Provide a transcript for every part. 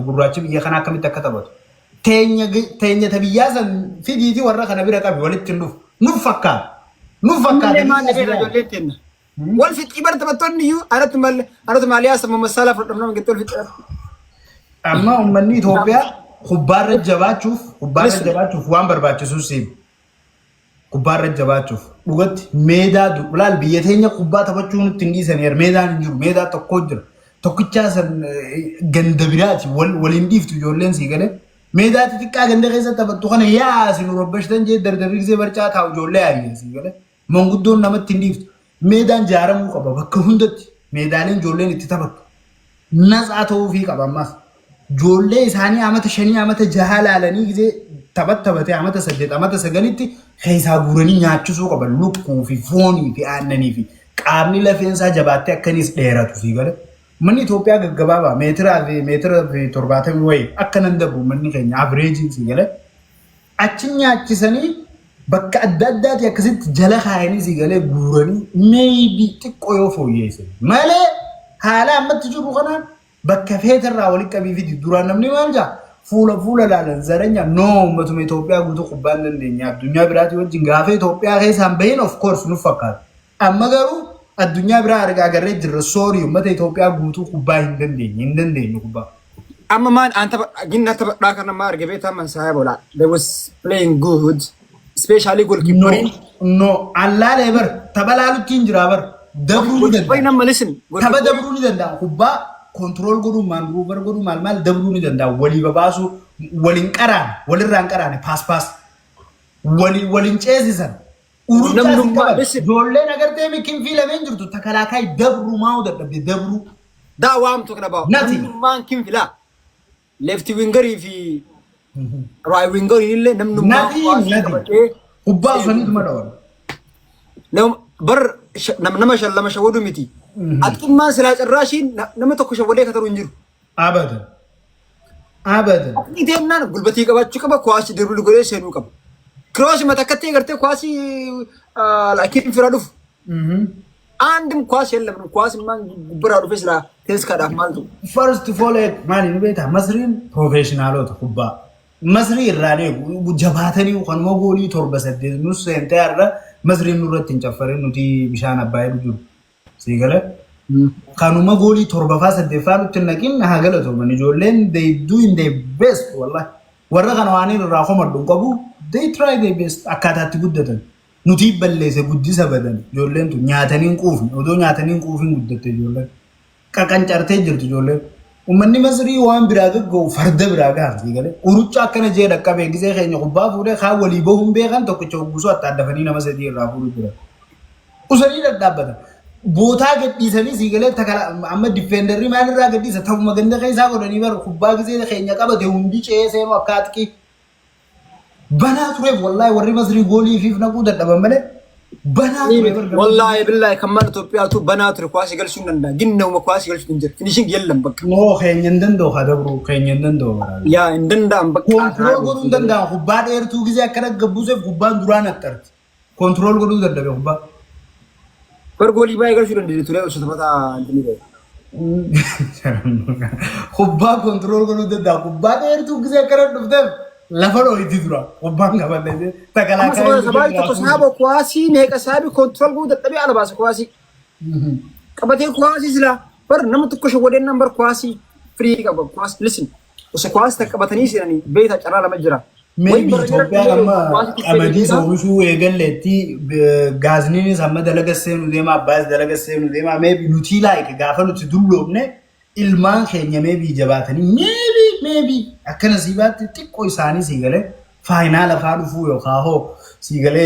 gurraachi biyya kanaa akkamitti akka taphatu teenya tabiyyaasan fidiiti warra kana bira qabi walitti nuuf fakkaata wal fixii bar taphattoonni iyyuu anatu maaliyaa sama masaalaa fudhadhamna mangatti wal fixii amma ummanni Itoophiyaa kubbaarra jabaachuuf waan barbaachisu siim kubbaarra jabaachuuf dhugatti meedaa dulaal biyya teenya kubbaa taphachuu nutti hin dhiisaniir meedaan hin jiru meedaa tokko jira tokkichaa san ganda biraati waliin dhiiftu ijoolleen sii galee meedaa xixiqqaa ganda keessa taphattu kana yaasin robbashtan jee dardarriisee barcaa taa'u ijoollee yaa'ee sii galee manguddoon namatti hin dhiiftu meedaan jaaramuu qaba bakka hundatti meedaaleen ijoolleen itti taphattu nasaa ta'uufii qaba ammas ijoollee isaanii amata 5 amata 6 laalanii gisee taphatee amata 8 amata 9tti keessaa guuranii nyaachisuu qaban lukkuu fi foonii fi aannanii fi qaamni lafeensaa jabaattee akkaniis dheeratu sii gale manni Itoophiyaa gaggabaabaa meetira fi 70 wayii akka nan dabru manni keenya average sii gale achi nyaachisanii bakka adda addaati akkasitti jala kaayanii sii galee guuranii maybe xiqqoo yoo fooyyeessan malee haala ammatti jiru kanaan bakka feetarraa walitti qabii fi duraan namni maal jaa fuula laalan zaranya no ummatuma Itoophiyaa guutuu kubbaan dandeenya addunyaa biraati wajjin gaafa Itoophiyaa keessaan bahin of course nuuf fakkaata amma garuu addunyaa biraa argaa agarree jirra sorry ummata Itoophiyaa guutuu kubbaa hin dandeenye kubbaa amma maan anta ginna taphaa kana maar gabeeta man saahibola they was playing good especially goalkeeper no Allah lever tabalaalutti injira bar dabru ni danda'a dabru ni danda'a kubbaa control godhu maneuver godhu mal dabru ni danda'a wali babaasu walin qaraan walirraan qaraan pass walin ceesisan ijoolleen agartee mikin fiilameen jirtu takalaakaa dabru maa'u dadhabde dabru daawwaamtu kana baa'u namnummaan kin filaa left winger fi right winger illee namnummaan kubbaa saniitu madawala bar nama shallama shawadu miti atqimmaan silaa carraashiin nama tokko shawwadee kataru hin jiru abadan itennaan gulbatii qabaachuu qaba kuwaasi dirbil godhee seenuu qaba ክሮስ መተከተይ ገርቴ ኳሲ ላኪን ፍራዱፍ አንድም ኳስ የለም ኳስ ማን ጉብራዱ ፈስላ ተስካዳፍ ማለት ፈርስት ፎሎ ማን ይቤታ መስሪን ፕሮፌሽናሎት ኩባ መስሪ ይራኔ ጀባተኒ ኮን ሞጎሊ ቶርበሰደ ኑስ እንተ ያረ መስሪን ኑረት እንጨፈረ ኑቲ ቢሻን አባይ ልጁ ሲገለ ካኑ ሞጎሊ ቶርበፋ ሰደፋሉ ትነቂን ሀገለቶ ማን ጆለን they doing their best والله ወረከነ ዋኒ ራኮ መዱን ቀቡ they try their best akatatti guddatan nuti ballese guddisa badan jollen tu nyaatanin quufin odo nyaatanin quufin guddatte jollen qaqancarte jirtu jollen ummanni masri waan bira gaggo farda bira gaarti gale urucha akkana je dakkabe gize keenya kubba fuudhe kha wali bohum beekan tokko guso attadafani nama sadi irraa fuudhu bira usani daddabata boota gaddiisanii sigale takala amma defenderri maal irraa gaddisa ta'u maganda keessa godhani bar kubba gize keenya qabate hundi ceeseenu akkaatki بناتوري والله وري مصري قولي في نقود الدبمله بناتوري والله بالله كمان توبيا تو بناتوري كواسي قال شو نندا جنة وما كواسي قال شو ننجر فينيشينج يلهم بك نو خين يندندو هذا برو خين يندندو يا يندندا بك كنترول قولون دندا خبار اير تو جزء كنا جبوزه خبان دوران أكترت كنترول قولون دندا خبا पर गोली बाय قال شو ننجر تولي وش تبغى عندني ده خبا كنترول قولون دندا خبار اير تو جزء كنا نفهم لفلو يديدرا وبانغا بلده تكلاكا سباي تو صحابو كواسي نيك صحابي كنترول بود تبي على باس كواسي كبتي كواسي زلا بر نمت كوش ودين نمبر كواسي فري كب كواس لسن وس كواس تكبتني سيرني بيت اچرا لمجرا ميبي توبيا لما امدي سوشو يغلتي غازنيني سما دلغسينو ديما باز دلغسينو ديما ميبي نوتي لايك غافلو تدولوبنه ilman keenya maybe jabaatani maybe akkana sibaatti xiqqoo isaanii sigale final afaan fu yo kaaho sigale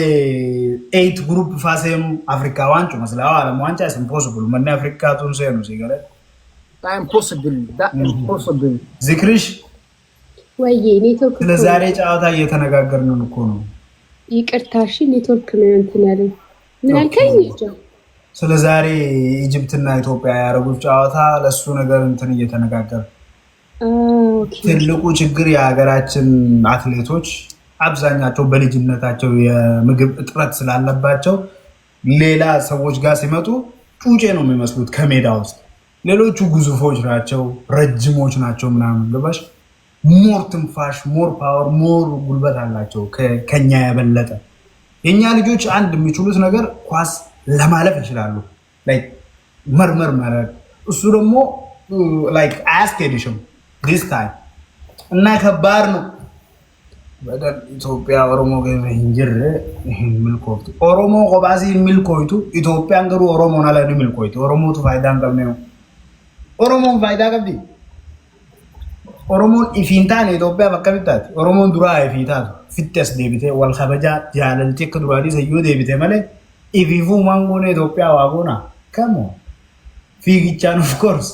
8 group fasem africa wanchu masla wala mwancha is impossible manne africa tun senu sigale that impossible zikrish ወይዬ ኔትወርክ ለዛሬ ጫዋታ እየተነጋገርን እኮ ነው ይቅርታሽ ኔትወርክ ነው እንትን ያለው ምን አልከኝ ስለዛሬ ኢጂፕትና ኢትዮጵያ ያረጉት ጫዋታ ለሱ ነገር እንትን እየተነጋገረ ትልቁ ችግር የሀገራችን አትሌቶች አብዛኛቸው በልጅነታቸው የምግብ እጥረት ስላለባቸው ሌላ ሰዎች ጋር ሲመጡ ጩጬ ነው የሚመስሉት ከሜዳ ውስጥ ሌሎቹ ግዙፎች ናቸው፣ ረጅሞች ናቸው ምናምን ገባሽ? ሞር ትንፋሽ፣ ሞር ፓወር፣ ሞር ጉልበት አላቸው ከኛ የበለጠ። የእኛ ልጆች አንድ የሚችሉት ነገር ኳስ ለማለፍ ይችላሉ፣ መርመር መረድ። እሱ ደግሞ አያስኬድሽም ዲስ ታይም እና ከባድ ነው። በደል ኢትዮጵያ ኦሮሞ ገንጅር ሚልኮቱ ኦሮሞ ቆባሲ ሚልኮይቱ ኢትዮጵያን ገሩ ኦሮሞ ናላኒ ሚልኮይቱ ኦሮሞቱ ፋይዳን ቀብኔው ኦሮሞን ፋይዳ ቀብዲ ኦሮሞን ኢፊንታን ኢትዮጵያ በከብታት ኦሮሞን ዱራ ኢፊታት ፊትስ ዴቢቴ ወልኸበጃ ጃለልቲ ከዱራዲ ሰዩ ዴቢቴ ማለ ኢፊፉ ማንጎነ ኢትዮጵያ ዋጎና ከሞ ፊግቻን ኦፍ ኮርስ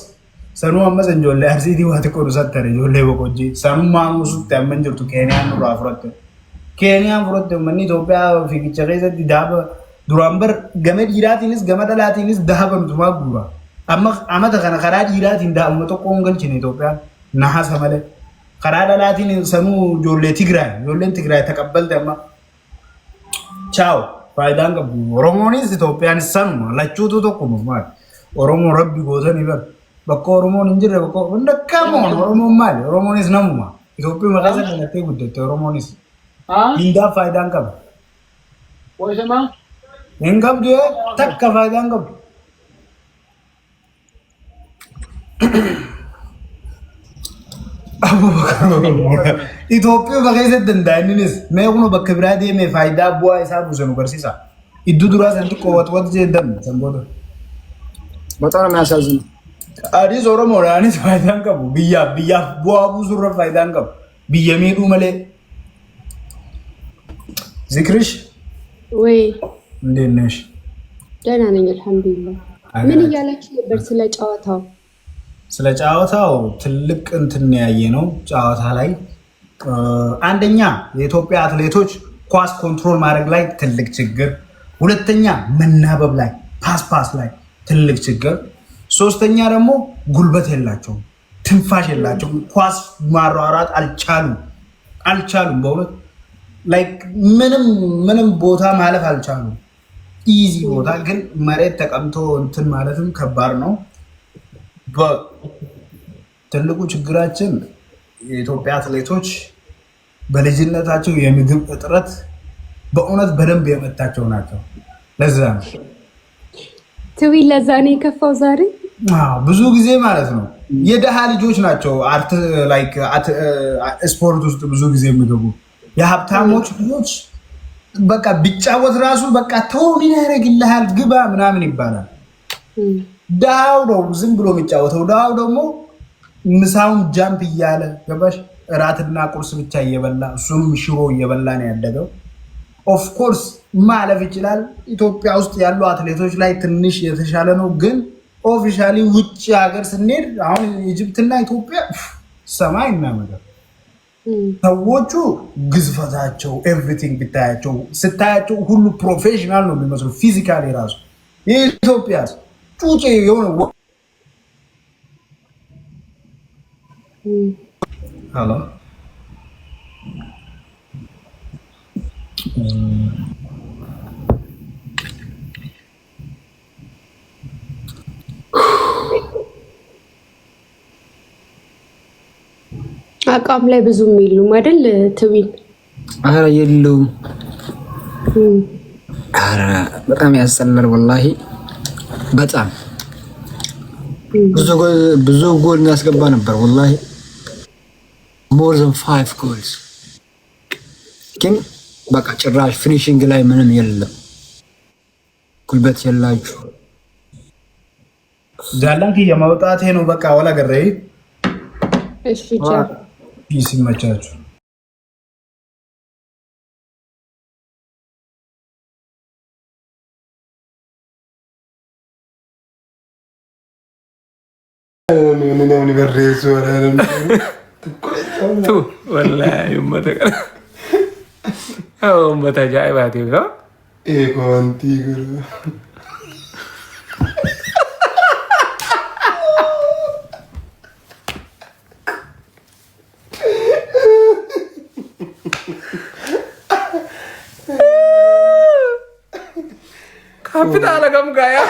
ሰኑ አመሰን ጆለ አርሲቲ ዋት ቆሩ ሰተረ ጆለ በቆጂ ሰኑ ማሙሱ ተመን ጅርቱ ኬንያን ኑራ ፍረተ ኬንያን ፍረተ መኒ ኢትዮጵያ ፊግቻ ከይዘ ዲዳብ ዱራምበር ገመድ ይራቲንስ ገመድ ላቲንስ ዳሃበም ቱማ ጉራ አመተ ከነ ከራድ ይራት እንዳ አመቶ ቆንገል ችን ኢትዮጵያ ነሐሰ መለ ከራድ ላቲን ሰኑ ጆለ ትግራይ ተቀበል ደማ ቻው ፋይዳን ገቡ ኦሮሞኒስ ኢትዮጵያን ሰኑ ለቹቱ ተቆሙ ማለት ኦሮሞ ረቢ ጎተን ይበር በቆ ኦሮሞን እንጅረ በቆ እንደከሞ ኦሮሞ ማለ ኦሮሞኒስ ነሙማ ኢትዮጵያ መጋዘ ለተ ጉደተ ኦሮሞኒስ ኢንዳ ፋይዳን ገቡ ወይሰማ እንገብ ደ ተከ ፋይዳን ገቡ ኢትዮጵያ በጋይዘ ደንዳኒስ መይኩኖ በክብራዴ ፋይዳ ቡአ ሂሳብ ዘኑ ገርሲሳ ኢዱ ዱራስ እንት ቆወት ጀደም ሰንቦዶ በጣም የሚያሳዝን አዲስ ኦሮሞ ራኒስ ፋይዳን ቀቡ ብያ ቡአ ቡዙረ ፋይዳን ቀቡ ብየሜዱ መለ ዚክርሽ ወይ እንዴት ነሽ? ደህና ነኝ አልሐምዱሊላህ። ምን እያላችሁ ነበር ስለ ጨዋታው? ስለ ጨዋታው ትልቅ እንትን ያየ ነው። ጨዋታ ላይ አንደኛ የኢትዮጵያ አትሌቶች ኳስ ኮንትሮል ማድረግ ላይ ትልቅ ችግር፣ ሁለተኛ መናበብ ላይ ፓስ ላይ ትልቅ ችግር፣ ሶስተኛ ደግሞ ጉልበት የላቸውም፣ ትንፋሽ የላቸውም፣ ኳስ ማሯሯጥ አልቻሉም። በእውነት ላይክ ምንም ቦታ ማለፍ አልቻሉም። ኢዚ ቦታ ግን መሬት ተቀምጦ እንትን ማለትም ከባድ ነው። ትልቁ ችግራችን የኢትዮጵያ አትሌቶች በልጅነታቸው የምግብ እጥረት በእውነት በደንብ የመታቸው ናቸው። ለዛ ነው ትዊ ለዛ ነው የከፋው ዛሬ። ብዙ ጊዜ ማለት ነው የደሃ ልጆች ናቸው ስፖርት ውስጥ ብዙ ጊዜ የሚገቡ። የሀብታሞች ልጆች በቃ ቢጫወት ራሱ በቃ ተው ምን ያደርግልሃል ግባ ምናምን ይባላል። ዳው ነው ዝም ብሎ የሚጫወተው። ዳው ደግሞ ምሳውን ጃምፕ እያለ ገባሽ እራትና ቁርስ ብቻ እየበላ እሱንም ሽሮ እየበላ ነው ያደገው። ኦፍ ኮርስ ማለፍ ይችላል። ኢትዮጵያ ውስጥ ያሉ አትሌቶች ላይ ትንሽ የተሻለ ነው፣ ግን ኦፊሻሊ ውጭ ሀገር ስንሄድ አሁን ኢጅፕትና ኢትዮጵያ ሰማይና ምድር። ሰዎቹ ግዝፈታቸው ኤቭሪቲንግ ብታያቸው ስታያቸው ሁሉ ፕሮፌሽናል ነው የሚመስሉ ፊዚካሊ ራሱ። የኢትዮጵያ ጩጬ የሆነ ሄሎ አቋም ላይ ብዙም የሉም አይደል ትዊን? አረ የለውም። አረ በጣም ያስጠላል ወላሂ። በጣም ብዙ ጎል የሚያስገባ ነበር ወላሂ። more than 5 goals ግን በቃ ጭራሽ ፊኒሺንግ ላይ ምንም የለም። ጉልበት የላችሁ ጃላንኪ የማውጣቴ ነው በቃ ወላ ገረይ። እሺ ቻው ፒስ ይመቻችሁ። እኔ በሬሱ tu wallahi ummata kana ummata ajaa'ibaati ga eeko wanti guru kapitaala kam gaya